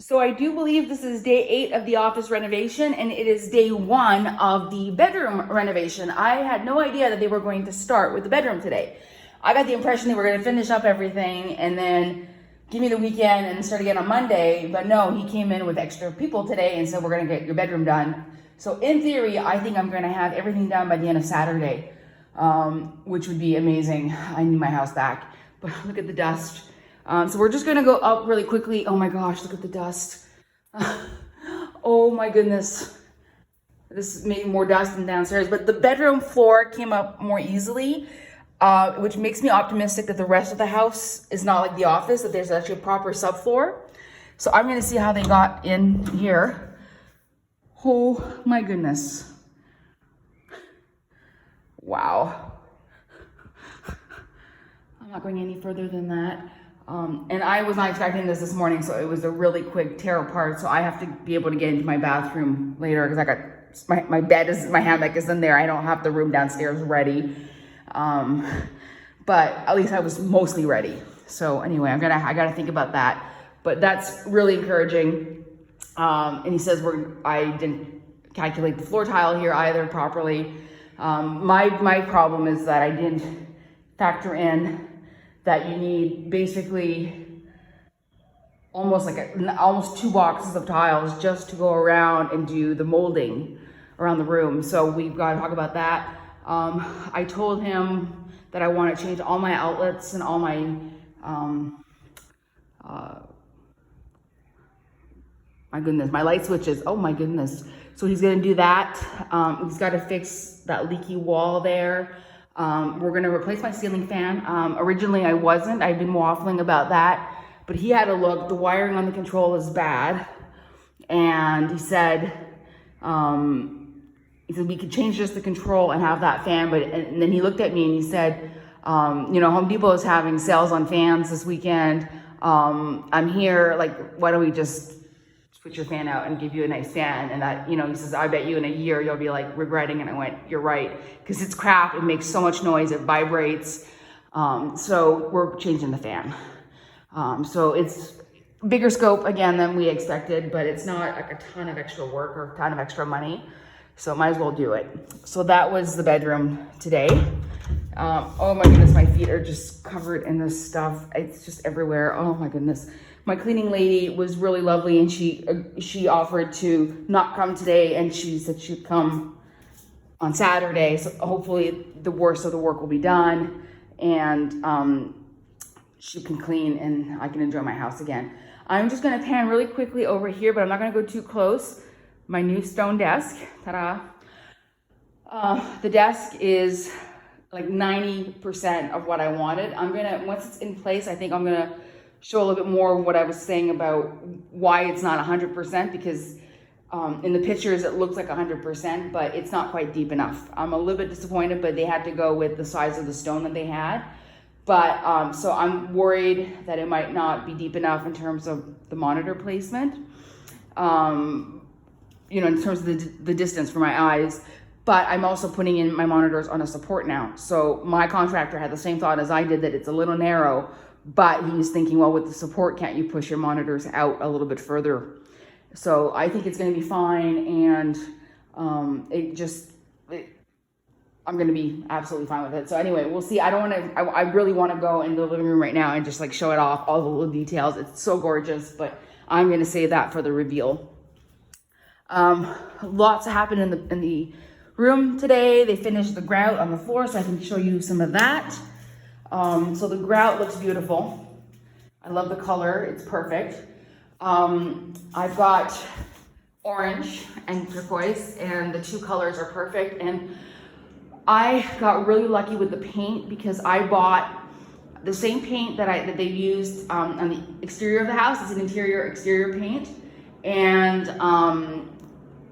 So I do believe this is day 8 of the office renovation, and it is day 1 of the bedroom renovation. I had no idea that they were going to start with the bedroom today. I got the impression they were going to finish up everything and then give me the weekend and start again on Monday. But no, he came in with extra people today and said, we're going to get your bedroom done. So in theory, I think I'm going to have everything done by the end of Saturday, which would be amazing. I need my house back. But look at the dust. So we're just gonna go up really quickly. Oh my gosh, look at the dust. Oh my goodness. This is maybe more dust than downstairs, but the bedroom floor came up more easily, which makes me optimistic that the rest of the house is not like the office, that there's actually a proper subfloor. So I'm gonna see how they got in here. Oh my goodness. Wow. I'm not going any further than that. And I was not expecting this morning, so it was a really quick tear apart. So I have to be able to get into my bathroom later because I got my bed is, my hammock is in there. I don't have the room downstairs ready. But at least I was mostly ready. So anyway, I gotta think about that. But that's really encouraging. And he says I didn't calculate the floor tile here either properly. My problem is that I didn't factor in that you need basically almost 2 boxes of tiles just to go around and do the molding around the room. So we've got to talk about that. I told him that I want to change all my outlets and all my my light switches. Oh my goodness. So he's going to do that. He's got to fix that leaky wall there. We're going to replace my ceiling fan. Originally I wasn't. I've been waffling about that, but he had a look. The wiring on the control is bad. And he said we could change just the control and have that fan. And then he looked at me and he said, Home Depot is having sales on fans this weekend. I'm here. Like, why don't we just put your fan out and give you a nice fan? And that, he says, I bet you in a year you'll be like regretting. And I went, you're right, because it's crap. It makes so much noise. It vibrates. So we're changing the fan. So it's bigger scope again than we expected, but it's not like a ton of extra work or a ton of extra money. So might as well do it. So that was the bedroom today. Oh my goodness, my feet are just covered in this stuff. It's just everywhere. Oh my goodness. My cleaning lady was really lovely, and she offered to not come today, and she said she'd come on Saturday. So hopefully the worst of the work will be done, and she can clean and I can enjoy my house again. I'm just gonna pan really quickly over here, but I'm not gonna go too close. My new stone desk, ta-da. The desk is like 90% of what I wanted. Once it's in place, I think I'm gonna show a little bit more of what I was saying about why it's not 100%, because in the pictures it looks like 100%, but it's not quite deep enough. I'm a little bit disappointed, but they had to go with the size of the stone that they had. But so I'm worried that it might not be deep enough in terms of the monitor placement, in terms of the distance for my eyes. But I'm also putting in my monitors on a support now. So my contractor had the same thought as I did, that it's a little narrow, but he's thinking, well, with the support, can't you push your monitors out a little bit further? So I think it's going to be fine, and I'm going to be absolutely fine with it. So anyway, we'll see. I really want to go into the living room right now and just like show it off, all the little details. It's so gorgeous, but I'm going to save that for the reveal. Lots happened in the room today. They finished the grout on the floor, so I can show you some of that. So the grout looks beautiful. I love the color. It's perfect. I've got orange and turquoise, and the 2 colors are perfect. And I got really lucky with the paint, because I bought the same paint that they used on the exterior of the house. It's an exterior paint. And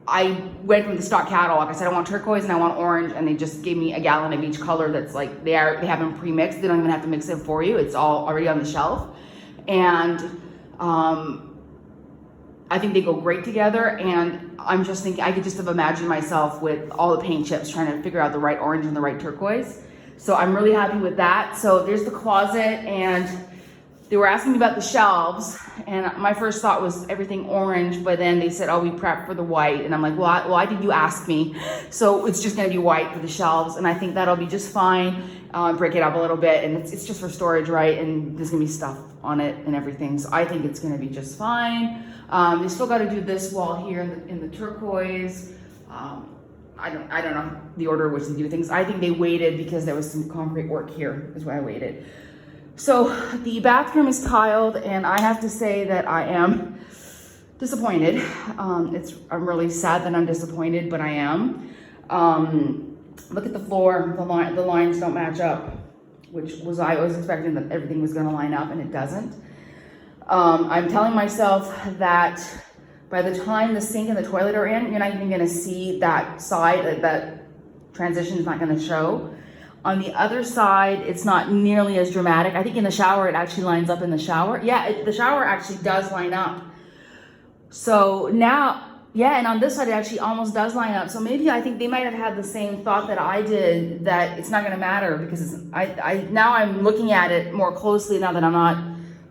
I went from the stock catalog. I said, I want turquoise and I want orange, and they just gave me a gallon of each color. That's like, they have them pre-mixed. They don't even have to mix it for you. It's all already on the shelf. And I think they go great together. And I'm just thinking, I could just have imagined myself with all the paint chips trying to figure out the right orange and the right turquoise. So I'm really happy with that. So there's the closet, and they were asking me about the shelves, and my first thought was everything orange, but then they said, oh, we prepped for the white. And I'm like, well, why did you ask me? So it's just gonna be white for the shelves, and I think that'll be just fine. Break it up a little bit, and it's just for storage, right? And there's gonna be stuff on it and everything. So I think it's gonna be just fine. They still gotta do this wall here in the turquoise. I don't know the order in which they do things. I think they waited because there was some concrete work here, is why I waited. So the bathroom is tiled, and I have to say that I am disappointed. I'm really sad that I'm disappointed, but I am. Look at the floor, the lines don't match up, I was expecting that everything was gonna line up, and it doesn't. I'm telling myself that by the time the sink and the toilet are in, you're not even gonna see that side, that transition is not gonna show. On the other side, it's not nearly as dramatic. I think in the shower, it actually lines up in the shower. Yeah, the shower actually does line up. So now, yeah, and on this side, it actually almost does line up. So maybe I think they might have had the same thought that I did, that it's not gonna matter, because now I'm looking at it more closely now that I'm not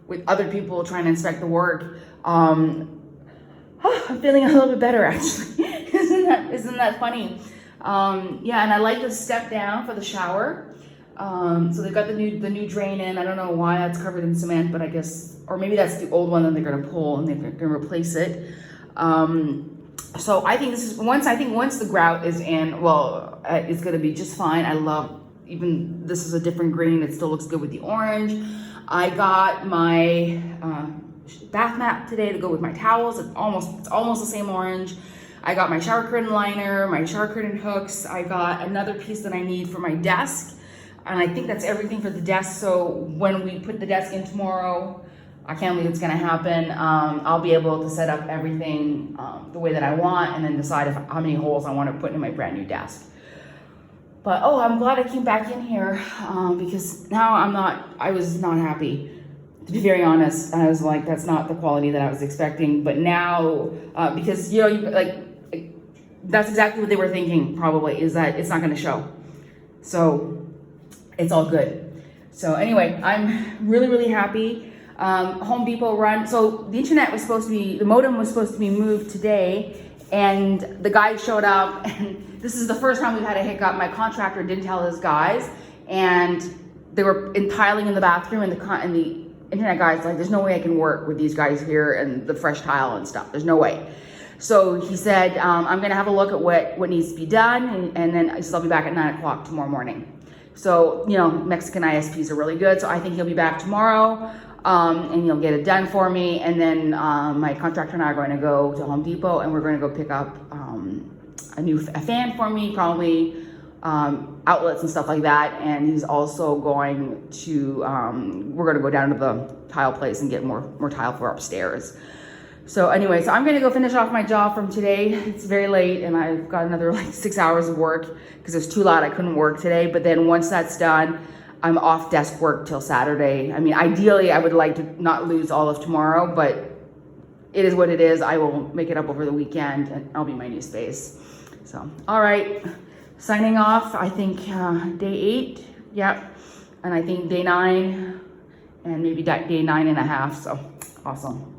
with other people trying to inspect the work. I'm feeling a little bit better, actually. Isn't that funny? Yeah, and I like the step down for the shower. So they've got the new drain in. I don't know why that's covered in cement, but I guess, or maybe that's the old one that they're gonna pull and they're gonna replace it. So I think once the grout is in, well, it's gonna be just fine. I love, even this is a different green. It still looks good with the orange. I got my bath mat today to go with my towels. It's almost the same orange. I got my shower curtain liner, my shower curtain hooks. I got another piece that I need for my desk. And I think that's everything for the desk. So when we put the desk in tomorrow, I can't believe it's gonna happen. I'll be able to set up everything the way that I want, and then decide how many holes I want to put in my brand new desk. But I'm glad I came back in here because now I was not happy. To be very honest, I was like, that's not the quality that I was expecting. But now, because that's exactly what they were thinking, probably, is that it's not gonna show. So it's all good. So anyway, I'm really, really happy. Home Depot run. So the modem was supposed to be moved today, and the guy showed up, and this is the first time we've had a hiccup. My contractor didn't tell his guys, and they were tiling in the bathroom, and the internet guy's like, there's no way I can work with these guys here and the fresh tile and stuff. There's no way. So he said, I'm gonna have a look at what needs to be done, and then I'll be back at 9 o'clock tomorrow morning. So, Mexican ISPs are really good. So I think he'll be back tomorrow, and he'll get it done for me. And then my contractor and I are going to go to Home Depot, and we're going to go pick up a fan for me, probably outlets and stuff like that. And he's also going to, we're going to go down to the tile place and get more tile for upstairs. So anyway, I'm going to go finish off my job from today. It's very late, and I've got another 6 hours of work because it's too loud. I couldn't work today. But then once that's done, I'm off desk work till Saturday. I mean, ideally, I would like to not lose all of tomorrow, but it is what it is. I will make it up over the weekend, and I'll be in my new space. So, all right, signing off. I think day 8, yep, and I think day 9, and maybe day 9.5. So, awesome.